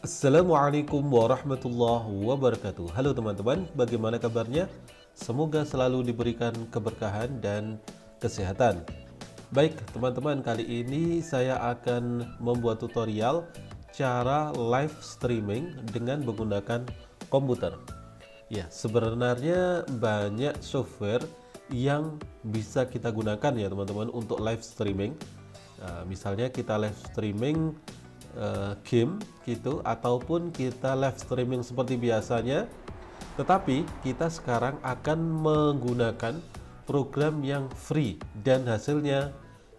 Assalamualaikum warahmatullahi wabarakatuh. Halo teman-teman, bagaimana kabarnya? Semoga selalu diberikan keberkahan dan kesehatan. Baik teman-teman, kali ini saya akan membuat tutorial cara live streaming dengan menggunakan komputer. Ya, sebenarnya banyak software yang bisa kita gunakan ya teman-teman untuk live streaming. Nah, misalnya kita live streaming game gitu, ataupun kita live streaming seperti biasanya, tetapi kita sekarang akan menggunakan program yang free dan hasilnya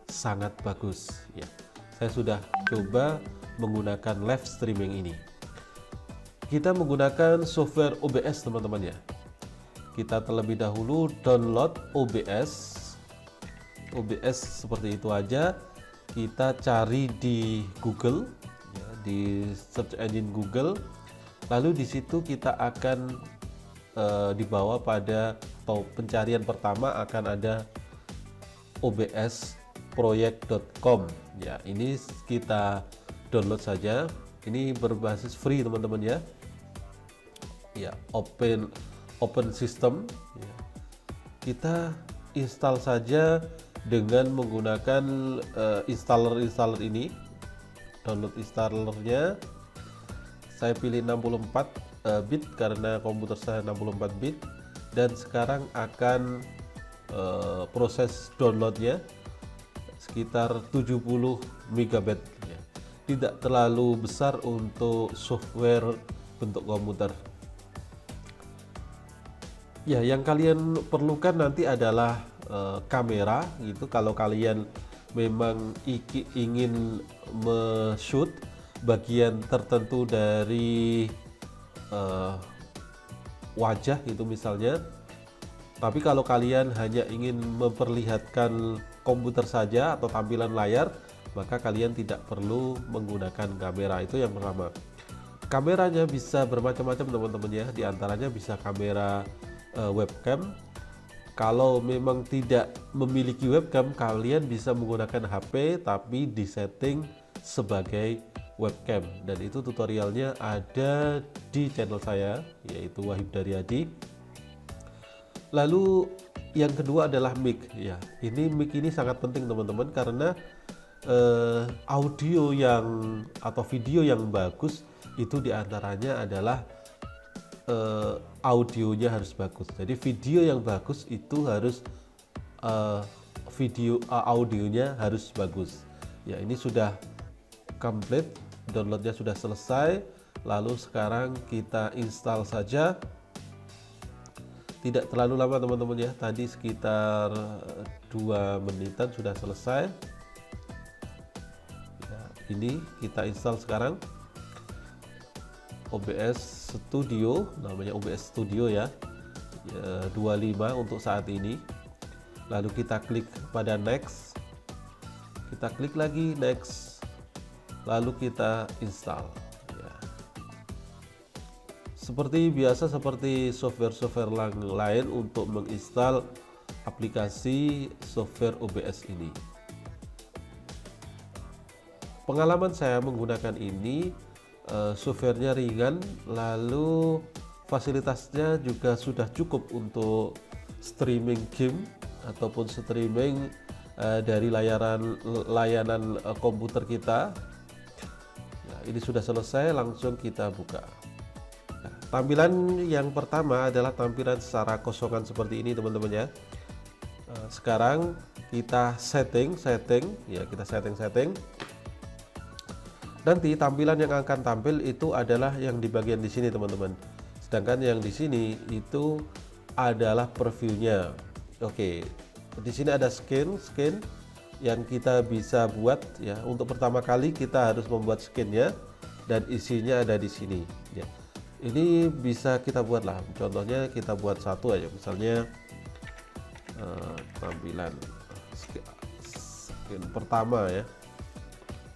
sangat bagus ya. Saya sudah coba menggunakan live streaming ini. Kita menggunakan software OBS teman-teman ya. Kita terlebih dahulu download OBS. OBS seperti itu aja. Kita cari di Google ya, di search engine Google, lalu di situ kita akan dibawa pada atau pencarian pertama akan ada obsproject.com ya. Ini kita download saja, ini berbasis free teman-teman ya. Ya, open system ya. Kita install saja dengan menggunakan installer ini. Download installernya saya pilih 64 bit karena komputer saya 64 bit, dan sekarang akan proses downloadnya sekitar 70 MB ya. Tidak terlalu besar untuk software bentuk komputer ya. Yang kalian perlukan nanti adalah kamera gitu. Kalau kalian memang ingin me-shoot bagian tertentu dari wajah itu misalnya, tapi kalau kalian hanya ingin memperlihatkan komputer saja atau tampilan layar, maka kalian tidak perlu menggunakan kamera. Itu yang pertama. Kameranya bisa bermacam-macam teman-teman ya, diantaranya bisa kamera webcam. Kalau memang tidak memiliki webcam, kalian bisa menggunakan HP tapi disetting sebagai webcam, dan itu tutorialnya ada di channel saya yaitu Wahib Daryadi. Lalu yang kedua adalah mic ya. Ini mic ini sangat penting teman-teman, karena audio yang atau video yang bagus itu diantaranya adalah audionya harus bagus. Jadi video yang bagus itu harus audionya harus bagus ya. Ini sudah complete, downloadnya sudah selesai. Lalu sekarang kita install saja. Tidak terlalu lama teman-teman ya, tadi sekitar 2 menitan sudah selesai ya. Ini kita install sekarang OBS Studio, namanya OBS Studio ya, 25 untuk saat ini. Lalu kita klik pada next, kita klik lagi next, lalu kita install ya. Seperti biasa, seperti software-software lain untuk menginstal aplikasi software OBS ini. Pengalaman saya menggunakan ini, softwarenya ringan, lalu fasilitasnya juga sudah cukup untuk streaming game ataupun streaming dari layanan komputer kita ya. Ini sudah selesai, langsung kita buka. Nah, tampilan yang pertama adalah tampilan secara kosongan seperti ini teman-teman ya. Sekarang kita setting ya, kita setting. Nanti tampilan yang akan tampil itu adalah yang di bagian di sini teman-teman. Sedangkan yang di sini itu adalah previewnya. Oke, di sini ada skin yang kita bisa buat ya. Untuk pertama kali kita harus membuat skinnya, dan isinya ada di sini ya. Ini bisa kita buat lah. Contohnya kita buat satu aja, misalnya tampilan skin pertama ya,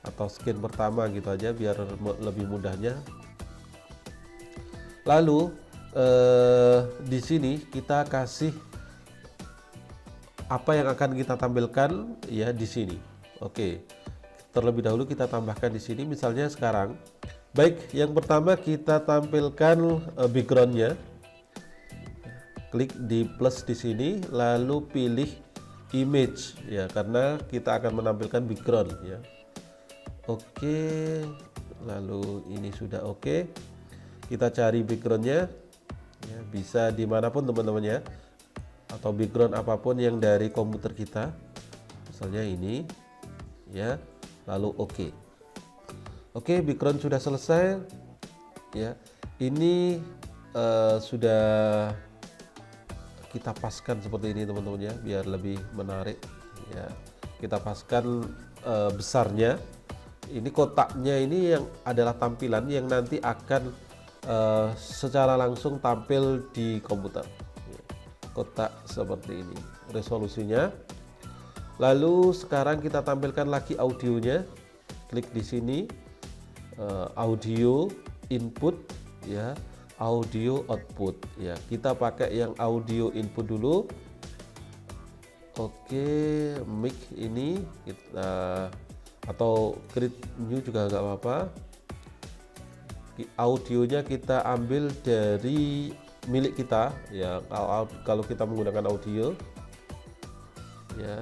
atau skin pertama gitu aja biar lebih mudahnya. Lalu di sini kita kasih apa yang akan kita tampilkan ya di sini. Oke. Terlebih dahulu kita tambahkan di sini, misalnya sekarang Baik, yang pertama kita tampilkan backgroundnya. Klik di plus di sini, lalu pilih image ya, karena kita akan menampilkan background ya. Oke, lalu ini sudah oke. Kita cari backgroundnya ya, bisa dimanapun teman-teman ya, atau background apapun yang dari komputer kita, misalnya ini ya, lalu oke. Oke, background sudah selesai ya. Ini sudah kita paskan seperti ini teman-teman ya, biar lebih menarik ya. Kita paskan besarnya. Ini kotaknya ini yang adalah tampilan yang nanti akan secara langsung tampil di komputer. Kotak seperti ini resolusinya. Lalu sekarang kita tampilkan lagi audionya. Klik di sini, audio input ya, audio output ya. Kita pakai yang audio input dulu. Oke, mic ini kita, atau create new juga nggak apa-apa. Audionya kita ambil dari milik kita ya, kalau kita menggunakan audio ya.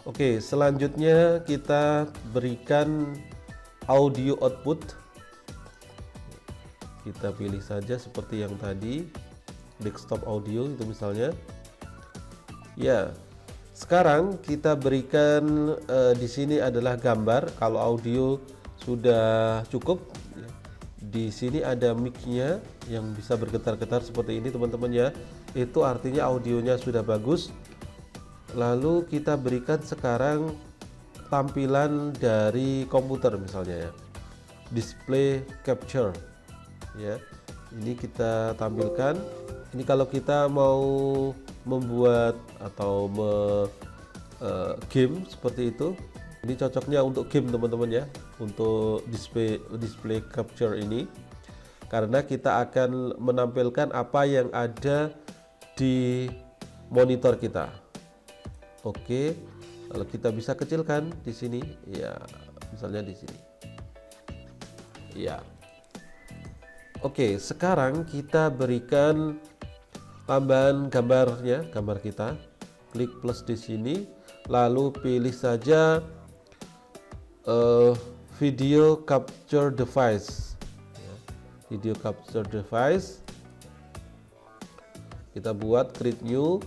Oke, selanjutnya kita berikan audio output. Kita pilih saja seperti yang tadi, desktop audio itu misalnya ya. Sekarang kita berikan di sini adalah gambar. Kalau audio sudah cukup ya. Di sini ada mic-nya yang bisa bergetar-getar seperti ini teman-teman ya, itu artinya audionya sudah bagus. Lalu kita berikan sekarang tampilan dari komputer misalnya ya, display capture ya. Ini kita tampilkan. Ini kalau kita mau membuat atau game seperti itu, ini cocoknya untuk game teman-teman ya, untuk display capture ini, karena kita akan menampilkan apa yang ada di monitor kita. Oke, lalu kita bisa kecilkan di sini ya, misalnya di sini ya. Oke, sekarang kita berikan tambahan gambarnya, gambar kita. Klik plus di sini, lalu pilih saja video capture device ya, video capture device. Kita buat create new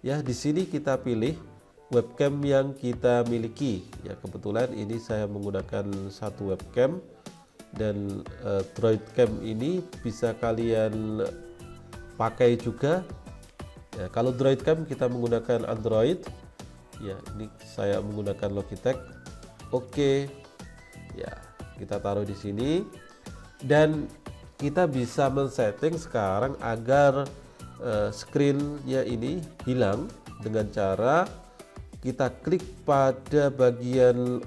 ya. Di sini kita pilih webcam yang kita miliki ya. Kebetulan ini saya menggunakan satu webcam, dan Droid Cam ini bisa kalian pakai juga ya. Kalau Droid Cam kita menggunakan Android ya, ini saya menggunakan Logitech. Oke ya, kita taruh di sini, dan kita bisa men-setting sekarang agar screen-nya ini hilang dengan cara kita klik pada bagian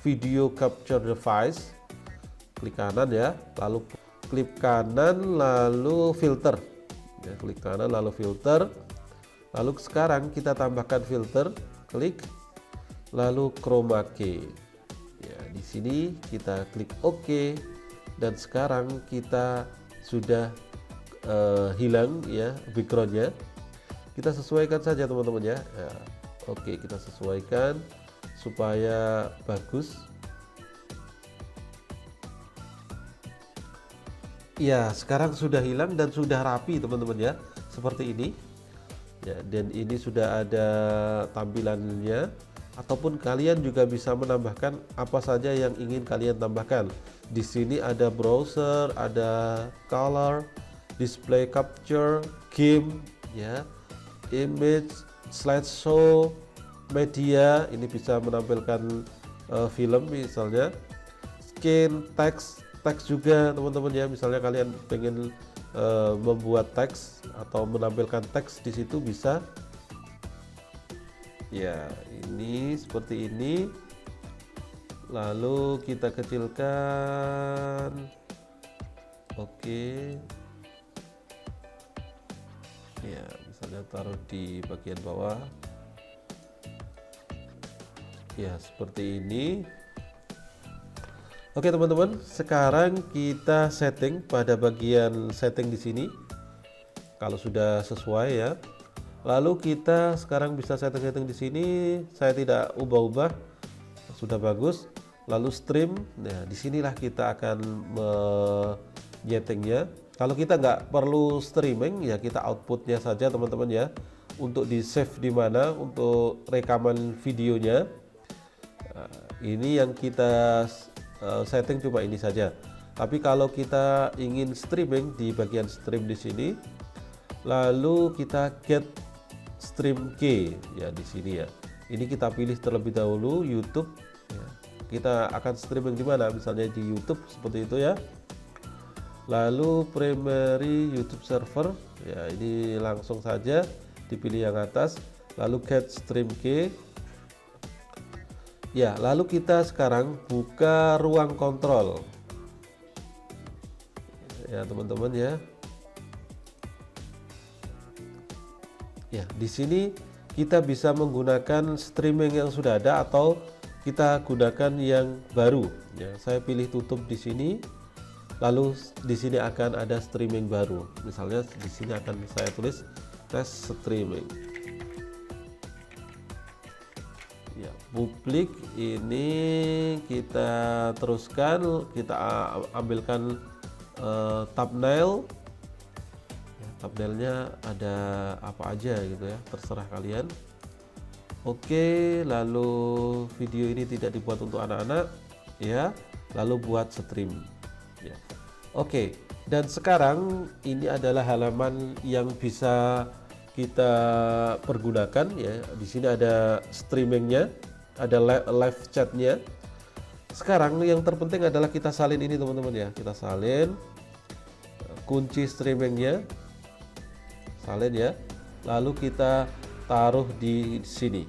video capture device, klik kanan ya, lalu klik kanan lalu filter ya, klik kanan lalu filter. Lalu sekarang kita tambahkan filter, klik lalu chroma key ya. Di sini kita klik OK, dan sekarang kita sudah hilang ya backgroundnya. Kita sesuaikan saja teman-teman ya. Oke, kita sesuaikan supaya bagus ya. Sekarang sudah hilang dan sudah rapi teman-teman ya, seperti ini ya. Dan ini sudah ada tampilannya, ataupun kalian juga bisa menambahkan apa saja yang ingin kalian tambahkan. Di sini ada browser, ada color, display capture, game ya, image, slideshow, media, ini bisa menampilkan film misalnya, skin, teks juga teman-teman ya. Misalnya kalian pengen membuat teks atau menampilkan teks di situ bisa ya. Ini seperti ini, lalu kita kecilkan. Oke ya, misalnya taruh di bagian bawah ya, seperti ini. Oke teman-teman, sekarang kita setting pada bagian setting di sini. Kalau sudah sesuai ya, lalu kita sekarang bisa setting-setting di sini. Saya tidak ubah-ubah, sudah bagus. Lalu stream, nah disinilah kita akan menyetingnya. Kalau kita nggak perlu streaming ya, kita outputnya saja teman-teman ya. Untuk di save di mana untuk rekaman videonya. Nah, ini yang kita setting cuma ini saja. Tapi kalau kita ingin streaming di bagian stream di sini, lalu kita get stream key ya di sini ya. Ini kita pilih terlebih dahulu YouTube. Ya. Kita akan streaming di mana? Misalnya di YouTube seperti itu ya. Lalu primary YouTube server ya, ini langsung saja dipilih yang atas. Lalu get stream key. Ya, lalu kita sekarang buka ruang kontrol. Ya, teman-teman ya. Ya, di sini kita bisa menggunakan streaming yang sudah ada atau kita gunakan yang baru. Ya, saya pilih tutup di sini. Lalu di sini akan ada streaming baru. Misalnya di sini akan saya tulis tes streaming. Ya, publik ini kita teruskan, kita ambilkan thumbnail. Ya, thumbnailnya ada apa aja gitu ya, terserah kalian. Oke, lalu video ini tidak dibuat untuk anak-anak ya, lalu buat stream ya. Oke, dan sekarang ini adalah halaman yang bisa kita pergunakan ya. Di sini ada streamingnya, ada live chatnya. Sekarang yang terpenting adalah kita salin ini teman-teman ya. Kita salin kunci streamingnya, salin ya. Lalu kita taruh di sini.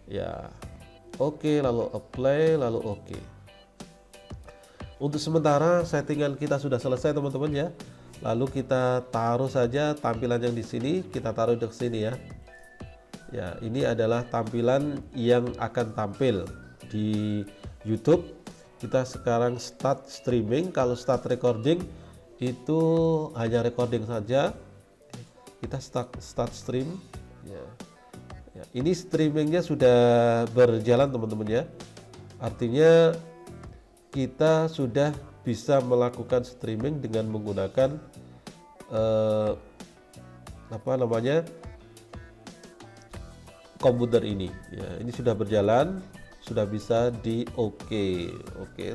Ya, oke, lalu apply, lalu oke. Untuk sementara settingan kita sudah selesai teman-teman ya. Lalu kita taruh saja tampilan yang di sini, kita taruh di sini ya. Ya, ini adalah tampilan yang akan tampil di YouTube. Kita sekarang start streaming. Kalau start recording itu hanya recording saja. Kita start stream. Ya. Ya, ini streamingnya sudah berjalan teman-teman ya. Artinya kita sudah bisa melakukan streaming dengan menggunakan komputer ini ya. Ini sudah berjalan, sudah bisa di oke.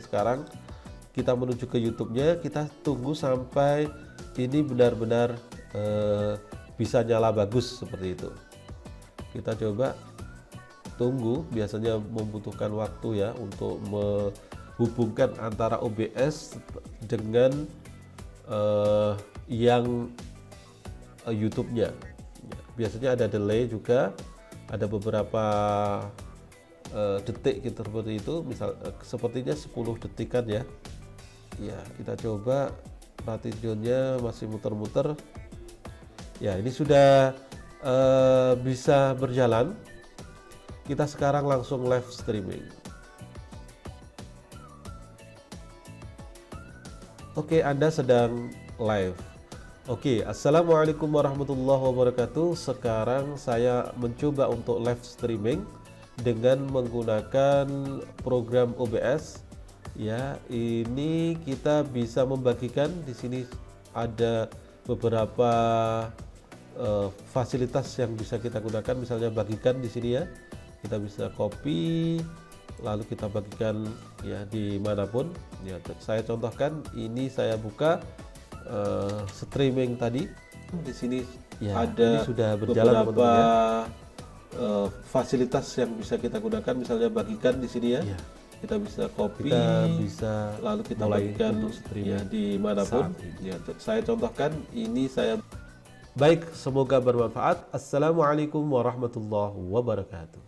Sekarang kita menuju ke YouTube-nya. Kita tunggu sampai ini benar-benar bisa nyala bagus seperti itu. Kita coba tunggu, biasanya membutuhkan waktu ya untuk hubungkan antara OBS dengan yang YouTube-nya. Biasanya ada delay juga, ada beberapa detik gitu seperti itu. Misal sepertinya 10 detikan ya. Ya, kita coba partitune-nya masih muter-muter. Ya, ini sudah bisa berjalan. Kita sekarang langsung live streaming. Oke, Anda sedang live. Oke, assalamualaikum warahmatullahi wabarakatuh. Sekarang saya mencoba untuk live streaming dengan menggunakan program OBS. Ya, ini kita bisa membagikan. Di sini ada beberapa fasilitas yang bisa kita gunakan. Misalnya bagikan di sini ya. Kita bisa copy, lalu kita bagikan ya dimanapun ya. Saya contohkan, ini saya buka streaming tadi. Di sini ya, ada ini sudah berjalan beberapa fasilitas yang bisa kita gunakan. Misalnya bagikan di sini ya. Kita bisa copy, kita bisa lalu kita bagikan untuk streaming ya dimanapun ya. Saya contohkan, ini saya. Baik, semoga bermanfaat. Assalamualaikum warahmatullahi wabarakatuh.